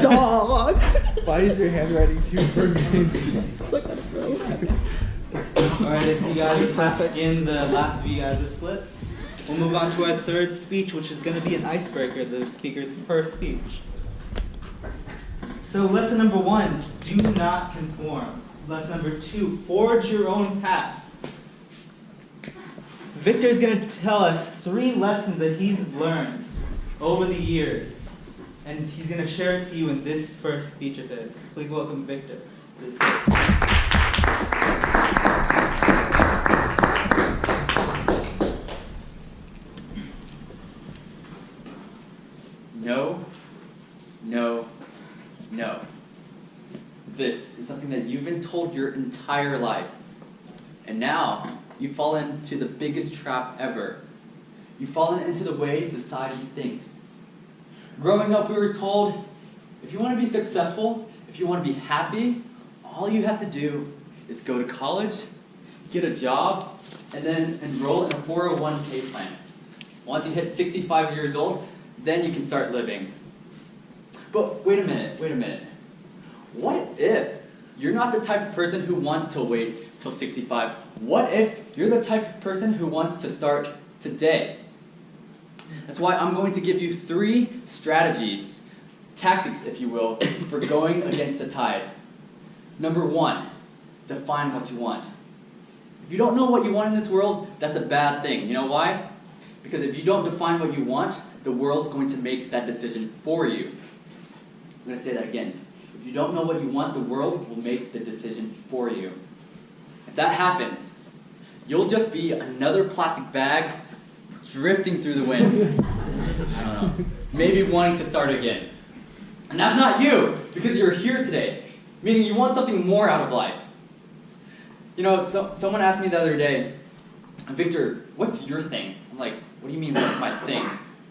Dog! Why is your handwriting too perfect? Alright, as you guys pass in the last of you guys' slips, we'll move on to our third speech, which is going to be an icebreaker, the speaker's first speech. So lesson number 1, do not conform. Lesson number 2, forge your own path. Victor is going to tell us 3 lessons that he's learned over the years, and he's going to share it to you in this first speech of his. Please welcome Victor. Please. No, no, no. This is something that you've been told your entire life. And now, you fall into the biggest trap ever. You've fallen into the way society thinks. Growing up, we were told, if you want to be successful, if you want to be happy, all you have to do is go to college, get a job, and then enroll in a 401k plan. Once you hit 65 years old, then you can start living. But wait a minute. What if you're not the type of person who wants to wait till 65? What if you're the type of person who wants to start today? That's why I'm going to give you 3 strategies, tactics if you will, for going against the tide. Number 1, define what you want. If you don't know what you want in this world, that's a bad thing. You know why? Because if you don't define what you want, the world's going to make that decision for you. I'm going to say that again. If you don't know what you want, the world will make the decision for you. If that happens, you'll just be another plastic bag drifting through the wind. I don't know. Maybe wanting to start again. And that's not you, because you're here today. Meaning you want something more out of life. You know, someone asked me the other day, Victor, what's your thing? I'm like, what do you mean what's my thing?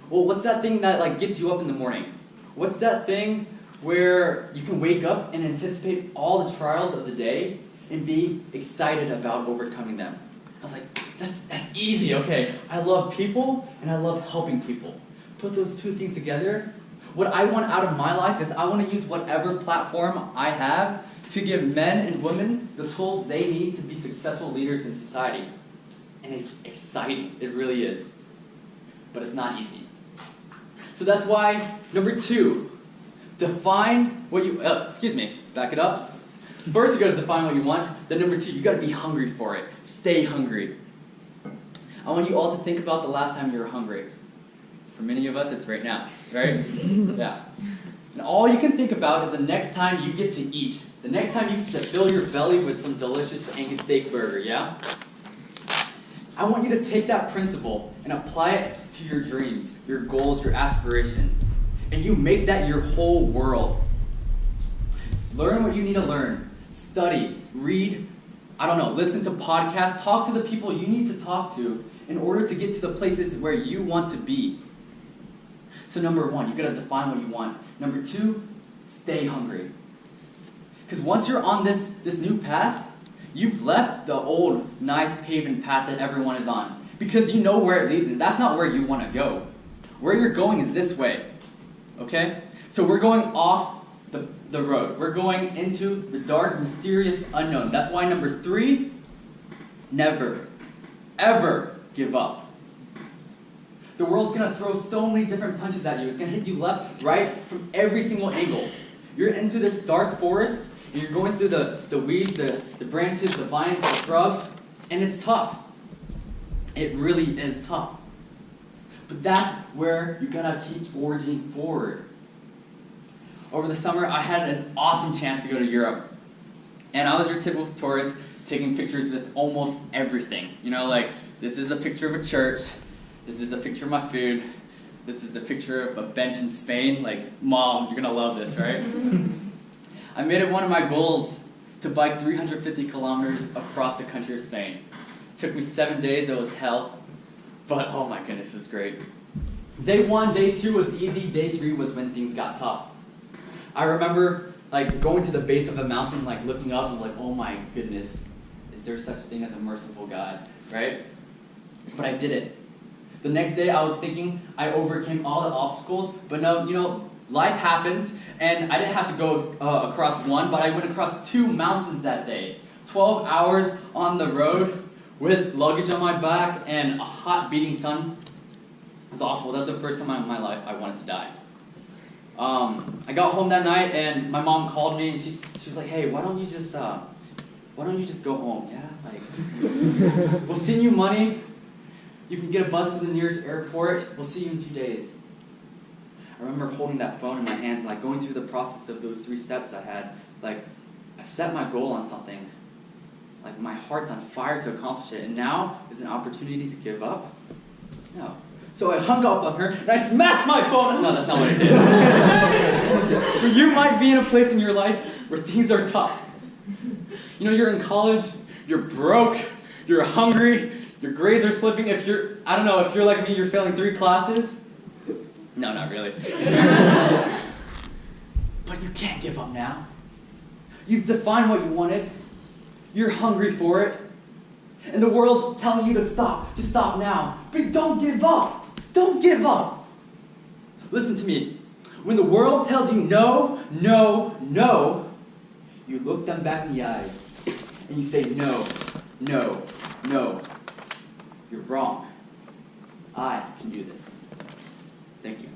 Well, what's that thing that like gets you up in the morning? What's that thing where you can wake up and anticipate all the trials of the day and be excited about overcoming them? I was like, that's easy, okay. I love people and I love helping people. Put those 2 things together. What I want out of my life is I want to use whatever platform I have to give men and women the tools they need to be successful leaders in society. And it's exciting, it really is. But it's not easy. So that's why, number 2, define what you, back it up. First you gotta define what you want, then number 2, you gotta be hungry for it. Stay hungry. I want you all to think about the last time you were hungry. For many of us, it's right now, right? Yeah. And all you can think about is the next time you get to eat. The next time you get to fill your belly with some delicious Angus steak burger, yeah? I want you to take that principle and apply it to your dreams, your goals, your aspirations. And you make that your whole world. Learn what you need to learn. Study, read, listen to podcasts, talk to the people you need to talk to in order to get to the places where you want to be. So number 1, you gotta define what you want. Number 2, stay hungry. Because once you're on this new path, you've left the old, nice paved path that everyone is on. Because you know where it leads, and that's not where you want to go. Where you're going is this way. Okay? So we're going off the road. We're going into the dark, mysterious unknown. That's why number 3, never, ever give up. The world's going to throw so many different punches at you. It's going to hit you left, right, from every single angle. You're into this dark forest, and you're going through the weeds, the branches, the vines, the shrubs, and it's tough. It really is tough. But that's where you gotta keep forging forward. Over the summer, I had an awesome chance to go to Europe. And I was your typical tourist, taking pictures with almost everything. You know, like, this is a picture of a church, this is a picture of my food, this is a picture of a bench in Spain. Like, Mom, you're gonna love this, right? I made it one of my goals to bike 350 kilometers across the country of Spain. It took me 7 days, it was hell, but oh my goodness, it was great. Day 1, day 2 was easy, day 3 was when things got tough. I remember like going to the base of a mountain, like looking up and like, oh my goodness, is there such thing as a merciful God, right? But I did it. The next day I was thinking I overcame all the obstacles, but no, you know, life happens, and I didn't have to go across one, but I went across 2 mountains that day. 12 hours on the road with luggage on my back and a hot beating sun. It was awful. That's the first time in my life I wanted to die. I got home that night and my mom called me and she was like, "Hey, why don't you just go home? Yeah, like we'll send you money. You can get a bus to the nearest airport. We'll see you in 2 days." I remember holding that phone in my hands and like going through the process of those 3 steps I had. Like, I've set my goal on something. Like, my heart's on fire to accomplish it, and now is an opportunity to give up? No. So I hung up on her, and I smashed my phone. No, that's not what I did. But you might be in a place in your life where things are tough. You know, you're in college, you're broke, you're hungry, your grades are slipping. If you're like me, you're failing 3 classes. No, not really. But you can't give up now. You've defined what you wanted. You're hungry for it. And the world's telling you to stop now. But don't give up. Don't give up. Listen to me. When the world tells you no, no, no, you look them back in the eyes and you say no, no, no. You're wrong. I can do this. Thank you.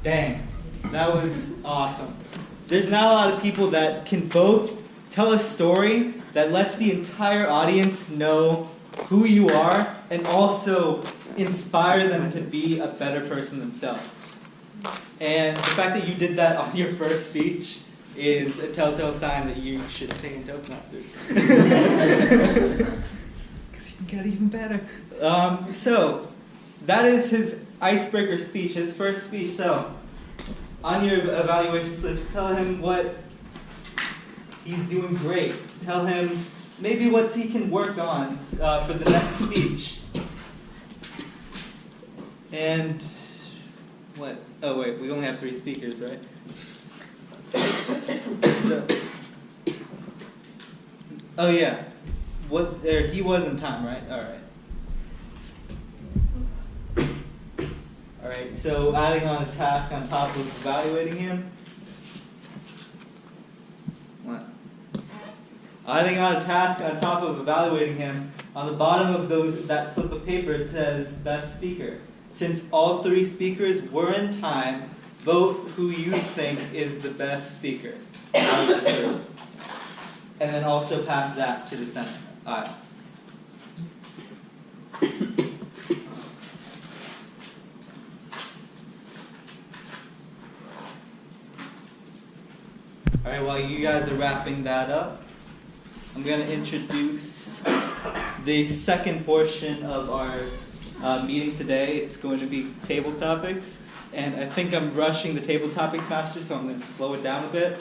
Dang, that was awesome. There's not a lot of people that can both tell a story that lets the entire audience know who you are and also inspire them to be a better person themselves. And the fact that you did that on your first speech is a telltale sign that you should have taken Toastmasters. Because you can get even better. So, that is his icebreaker speech, his first speech. So, on your evaluation slips, tell him what he's doing great. Tell him maybe what he can work on for the next speech. And what? Oh wait, we only have 3 speakers, right? So, oh yeah, he was in time, right? All right. Alright, so adding on a task on top of evaluating him. What? Adding on a task on top of evaluating him, on the bottom of that slip of paper it says best speaker. Since all 3 speakers were in time, vote who you think is the best speaker out of the 3. And then also pass that to the center aisle. Alright, while you guys are wrapping that up, I'm going to introduce the second portion of our meeting today. It's going to be table topics, and I think I'm rushing the table topics master, so I'm going to slow it down a bit.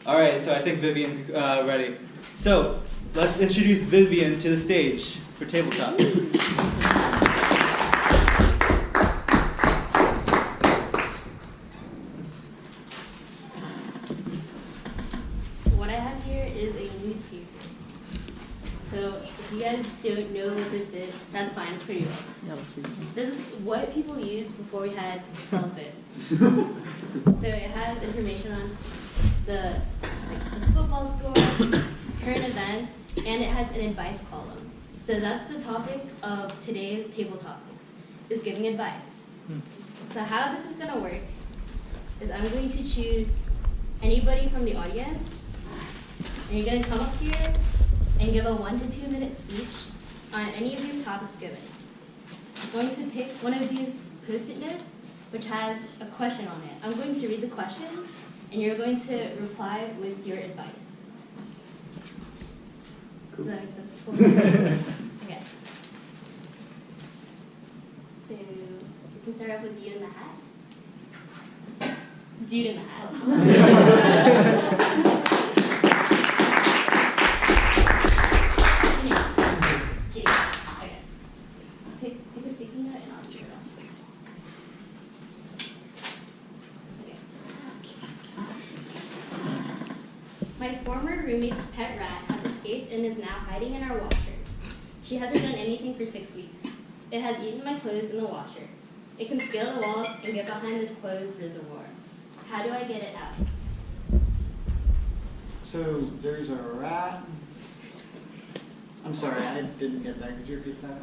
Alright, so I think Vivyen's ready. So, let's introduce Vivyen to the stage for table topics. If you guys don't know what this is, that's fine, it's pretty old. This is what people used before we had cell phones. So it has information on the football score, current events, and it has an advice column. So that's the topic of today's table topics, is giving advice. So how this is going to work is I'm going to choose anybody from the audience, and you're going to come up here and give a 1 to 2 minute speech on any of these topics given. I'm going to pick one of these post-it notes which has a question on it. I'm going to read the question and you're going to reply with your advice. Cool. Does that make sense? Cool. Okay. So we can start off with you in the hat. Dude in the hat. My former roommate's pet rat has escaped and is now hiding in our washer. She hasn't done anything for 6 weeks. It has eaten my clothes in the washer. It can scale the walls and get behind the clothes reservoir. How do I get it out? So there's a rat. I'm sorry, I didn't get that. Could you repeat that?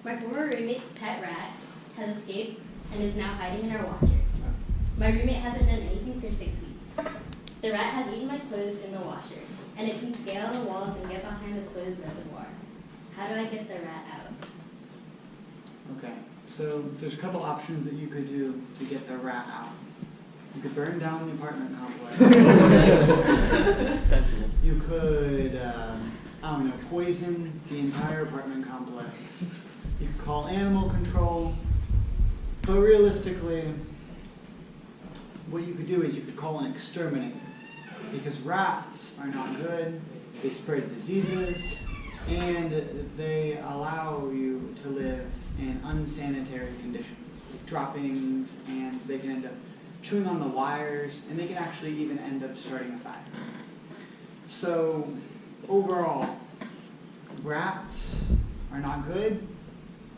My former roommate's pet rat has escaped and is now hiding in our washer. My roommate hasn't done anything for 6 weeks. The rat has eaten my clothes in the washer, and it can scale the walls and get behind the clothes reservoir. How do I get the rat out? Okay, so there's a couple options that you could do to get the rat out. You could burn down the apartment complex. Sensible. You could, I don't know, poison the entire apartment complex. You could call animal control. But realistically, what you could do is you could call an exterminator. Because rats are not good, they spread diseases, and they allow you to live in unsanitary conditions, with droppings, and they can end up chewing on the wires, and they can actually even end up starting a fire. So, overall, rats are not good.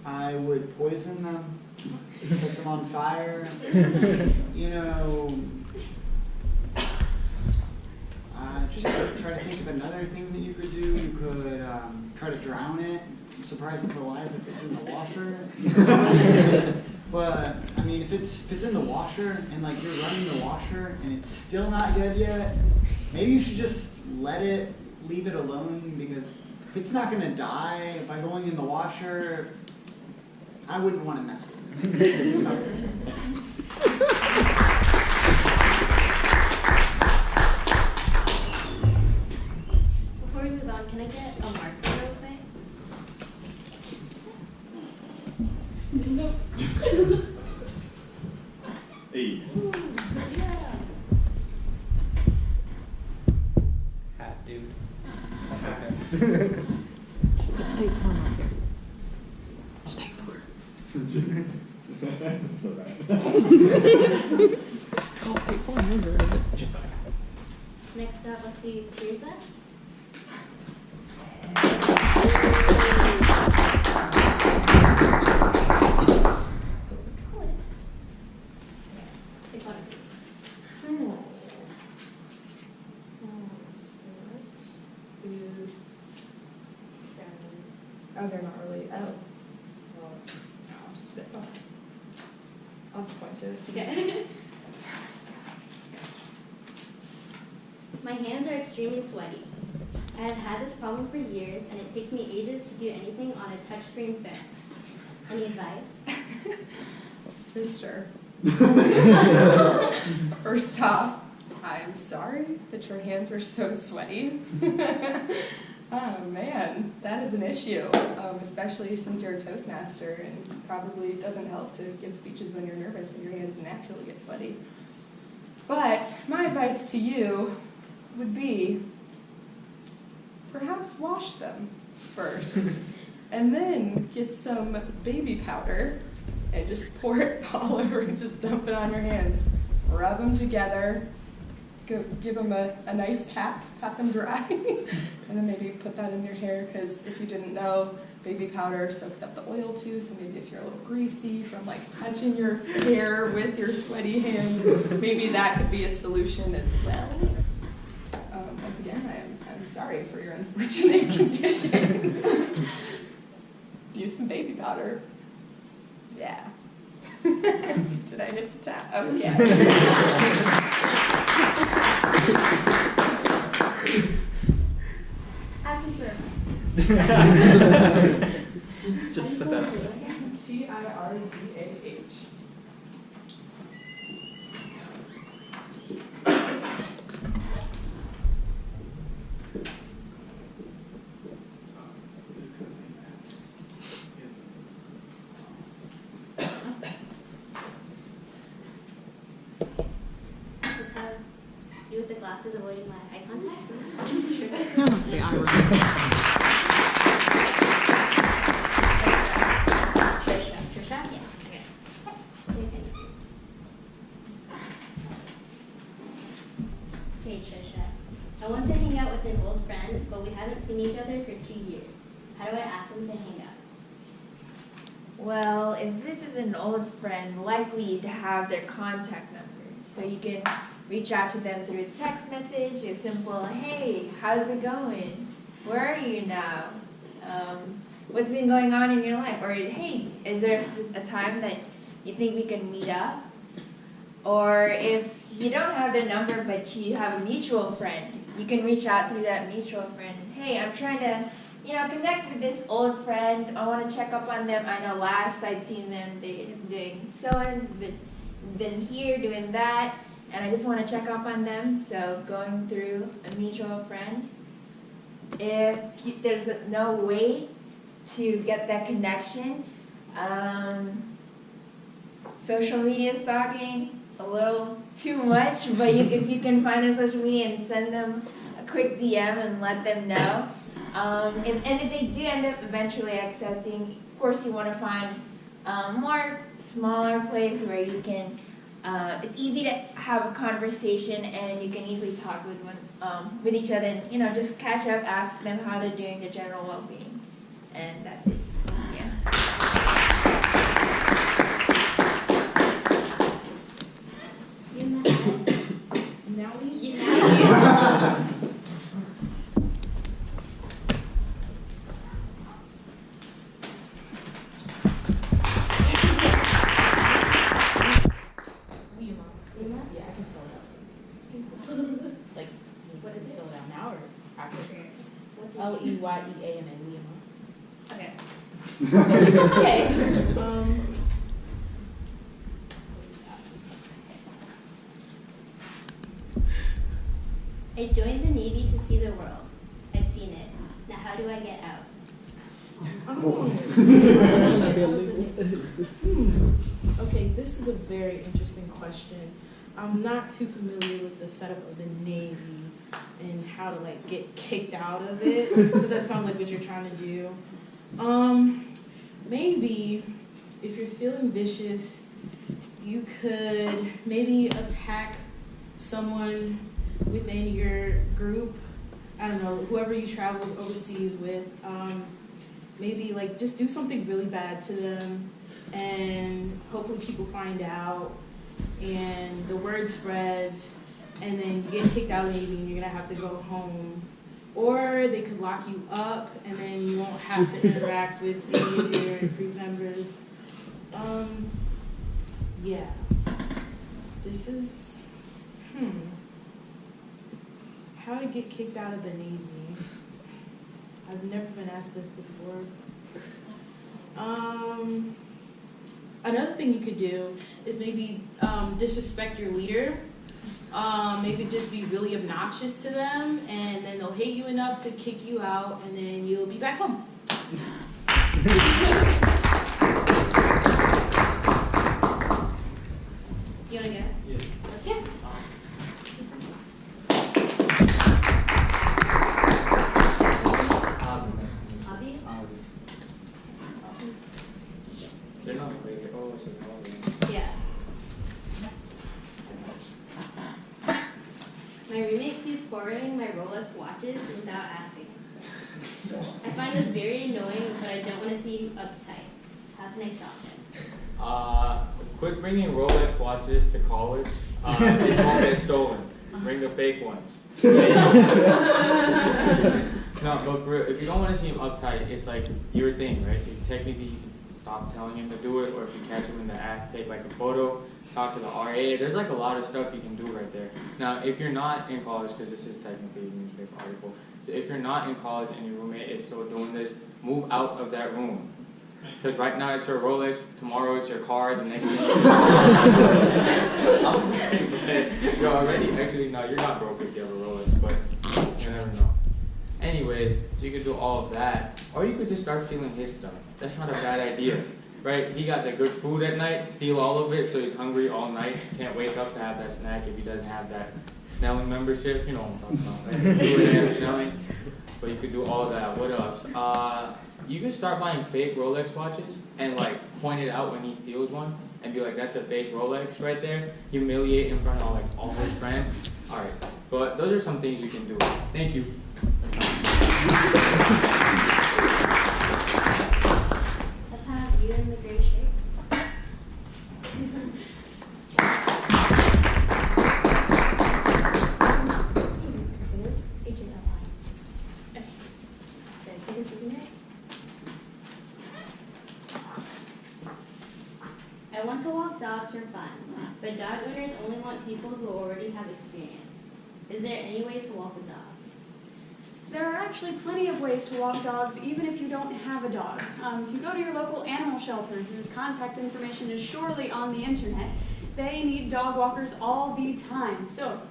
I would poison them, set them on fire, you know, just try to think of another thing that you could do. You could try to drown it. I'm surprised it's alive if it's in the washer. But I mean, if it's in the washer and like you're running the washer and it's still not dead yet, maybe you should just leave it alone, because if it's not going to die by going in the washer, I wouldn't want to mess with it. Before we move on, can I get a marker real quick? Nope. Hey. Yeah. Hat, dude. It's State Farm out here. State Farm. Call State Farm, remember. Next up, let's see, Tirzah. It's on a piece. Sports, food, family. Oh, they're not really. Oh. Well, I'll just spit. Oh. I'll just point to it. Okay. My hands are extremely sweaty. I have had this problem for years, and it takes me ages to do anything on a touchscreen phone. Any advice? Well, sister. First off, I'm sorry that your hands are so sweaty. Oh man, that is an issue, especially since you're a Toastmaster, and probably doesn't help to give speeches when you're nervous and your hands naturally get sweaty. But my advice to you would be, perhaps wash them first, and then get some baby powder and just pour it all over and just dump it on your hands. Rub them together, give them a nice pat them dry, and then maybe put that in your hair, because if you didn't know, baby powder soaks up the oil too, so maybe if you're a little greasy from like touching your hair with your sweaty hands, maybe that could be a solution as well. Once again, I'm sorry for your unfortunate condition. Use some baby powder. Yeah. Did I hit the tap? Oh, yeah. Have some prayer. Just put that up. Tirzah. Let's have you with the glasses avoiding my eye contact. The eye roll. Tricia? Yes. Okay. Same thing. Hey Tricia, I want to hang out with an old friend, but we haven't seen each other for 2 years. How do I ask him to hang out? Well, if this is an old friend, likely you'd have their contact numbers. So you can reach out to them through a text message, a simple, hey, how's it going? Where are you now? What's been going on in your life? Or, hey, is there a time that you think we can meet up? Or if you don't have their number but you have a mutual friend, you can reach out through that mutual friend. Hey, I'm trying to, connect with this old friend. I want to check up on them. I know last I'd seen them, they're doing so-and-so, been here doing that, and I just want to check up on them. So going through a mutual friend. If there's no way to get that connection, social media stalking, a little too much, but if you can find their social media and send them a quick DM and let them know. And if they do end up eventually accepting, of course you want to find more smaller place where you can, it's easy to have a conversation and you can easily talk with each other and, just catch up, ask them how they're doing, their general well-being. And that's it. Yeah. Now we Yeah, I can spell it out. Like, What is it? spell it out now or after? What's your name? Leyeama, Leyeama. Okay. Okay. I joined the Navy to see the world. I've seen it. Now how do I get out? Okay, this is a very interesting question. I'm not too familiar with the setup of the Navy and how to get kicked out of it, because that sounds like what you're trying to do. Maybe if you're feeling vicious, you could maybe attack someone within your group. I don't know, whoever you traveled overseas with. Maybe just do something really bad to them, and hopefully people find out, and the word spreads, and then you get kicked out of the Navy and you're gonna have to go home. Or they could lock you up, and then you won't have to interact with any of your group members. Yeah. This is, how to get kicked out of the Navy. I've never been asked this before. Another thing you could do is maybe disrespect your leader. Maybe just be really obnoxious to them, and then they'll hate you enough to kick you out, and then you'll be back home. You wanna go? Yeah. Let's go. Aavi? They're not related. Oh, so they're all related. Yeah. My roommate keeps borrowing my Rolex watches without asking. I find this very annoying, but I don't want to seem uptight. How can I stop him? Quit bringing Rolex watches to college. They won't get stolen. Bring the fake ones. No, but for real, if you don't want to seem uptight, it's your thing, right? So technically you can stop telling him to do it, or if you catch him in the act, take a photo, talk to the RA. There's a lot of stuff you can do right there. Now, if you're not in college, because this is technically a newspaper article, so if you're not in college and your roommate is still doing this, move out of that room. Because right now it's your Rolex, tomorrow it's your car, the next day. I'm sorry, but you're already, actually, no, you're not broke if you have a Rolex, but you never know. Anyways, so you could do all of that, or you could just start stealing his stuff. That's not a bad idea, right? He got the good food at night, steal all of it, so he's hungry all night. Can't wake up to have that snack if he doesn't have that Snelling membership. You know what I'm talking about, right? 2 a.m. Snelling. But you could do all that. What else? You can start buying fake Rolex watches and point it out when he steals one and be like, that's a fake Rolex right there. Humiliate in front of all his friends. All right, But those are some things you can do. Thank you. Let's have you in the gray shirt. I want to walk dogs for fun, but dog owners only want people who already have experience. Is there any way to walk a dog? There are actually plenty of ways to walk dogs, even if you don't have a dog. If you go to your local animal shelter, whose contact information is surely on the internet, they need dog walkers all the time.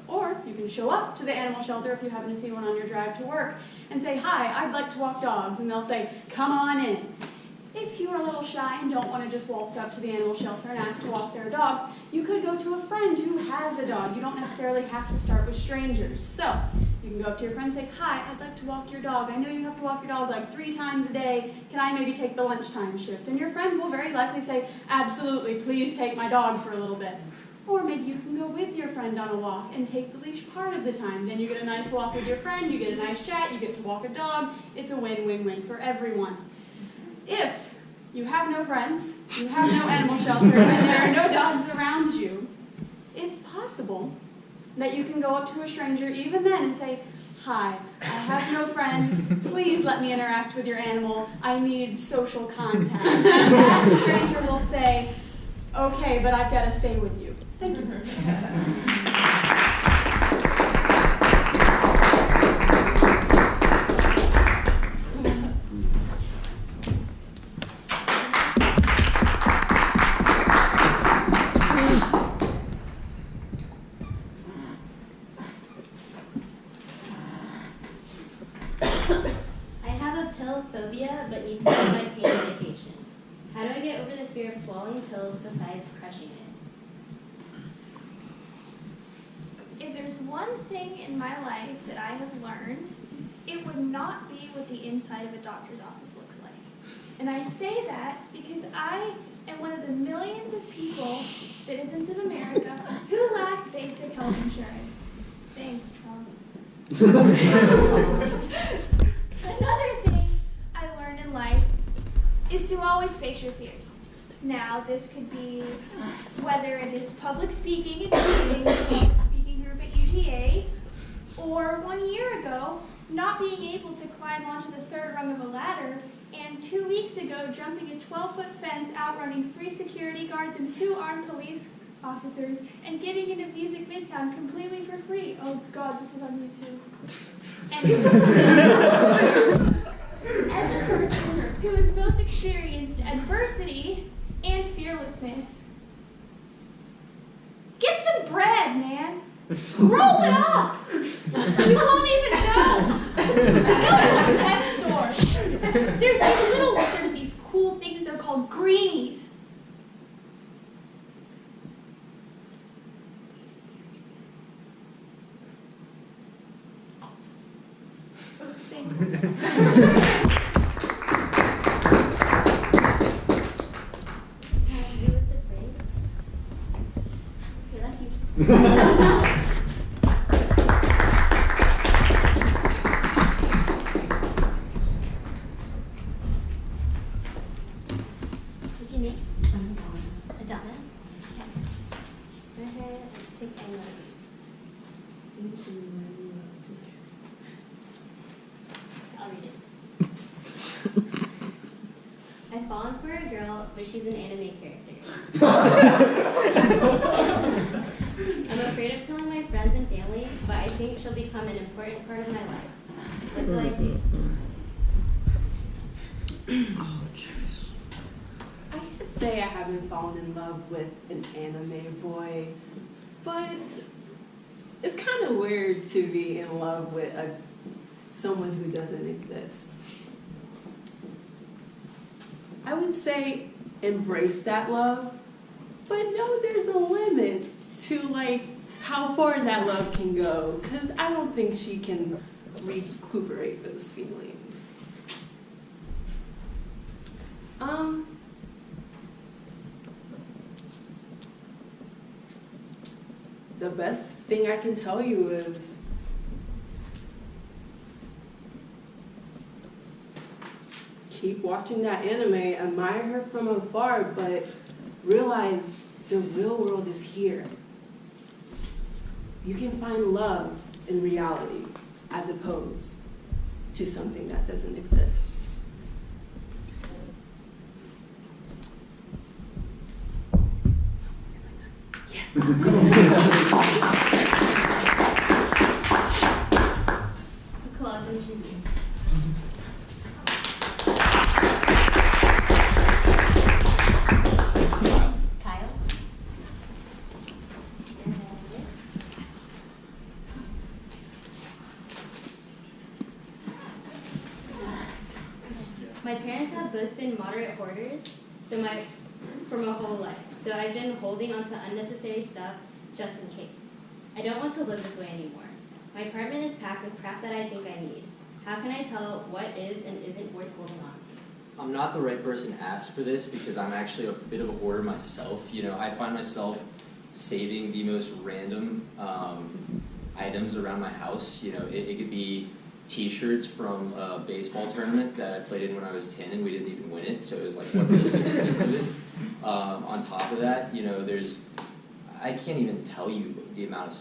Or you can show up to the animal shelter if you happen to see one on your drive to work and say, "Hi, I'd like to walk dogs," and they'll say, "Come on in." If you are a little shy and don't want to just waltz up to the animal shelter and ask to walk their dogs, you could go to a friend who has a dog. You don't necessarily have to start with strangers. So you can go up to your friend and say, "Hi, I'd like to walk your dog. I know you have to walk your dog like 3 times a day. Can I maybe take the lunchtime shift?" And your friend will very likely say, "Absolutely, please take my dog for a little bit." Or maybe you can go with your friend on a walk and take the leash part of the time. Then you get a nice walk with your friend, you get a nice chat, you get to walk a dog. It's a win-win-win for everyone. If you have no friends, you have no animal shelter, and there are no dogs around you, it's possible that you can go up to a stranger even then and say, "Hi, I have no friends. Please let me interact with your animal. I need social contact." And that stranger will say, "Okay, but I've got to stay with you." Thank you. But need to take my pain medication. How do I get over the fear of swallowing pills besides crushing it? If there's one thing in my life that I have learned, it would not be what the inside of a doctor's office looks like. And I say that because I am one of the millions of people, citizens of America, who lack basic health insurance. Thanks, Trump. Another thing I learned in life is to always face your fears. Now, this could be whether it is public speaking at meetings, the public speaking group at UTA, or 1 year ago, not being able to climb onto the 3rd rung of a ladder, and 2 weeks ago, jumping a 12-foot fence, outrunning 3 security guards and 2 armed police officers, and getting into Music Midtown completely for free. Oh God, this is on YouTube. As a person who has both experienced adversity and fearlessness, get some bread, man. Roll it up. You won't even know. Go to a pet store. There's these cool things. They're called greenies. Thank you. Okay, that's you. What's your name? Adanna. Okay. Go ahead and pick any one of these. I'll read it. I've fallen for a girl, but she's an anime character. I'm afraid of telling my friends and family, but I think she'll become an important part of my life. What do I do? Oh, jeez. I can't say I haven't fallen in love with an anime boy, but it's kind of weird to be in love with someone who doesn't exist. I would say embrace that love, but know there's a limit to like how far that love can go, because I don't think she can recuperate those feelings. The best thing I can tell you is keep watching that anime, admire her from afar, but realize the real world is here. You can find love in reality as opposed to something that doesn't exist. Applause and choose me. Kyle? My parents have both been moderate hoarders, for my whole life. So I've been holding onto unnecessary stuff just in case. I don't want to live this way anymore. My apartment is packed with crap that I think I need. How can I tell what is and isn't worth holding on to? I'm not the right person to ask for this because I'm actually a bit of a hoarder myself. You know, I find myself saving the most random items around my house. You know, it could be T-shirts from a baseball tournament that I played in when I was 10 and we didn't even win it. So it was like, what's the significance of it? On top of that, you know, I can't even tell you the amount of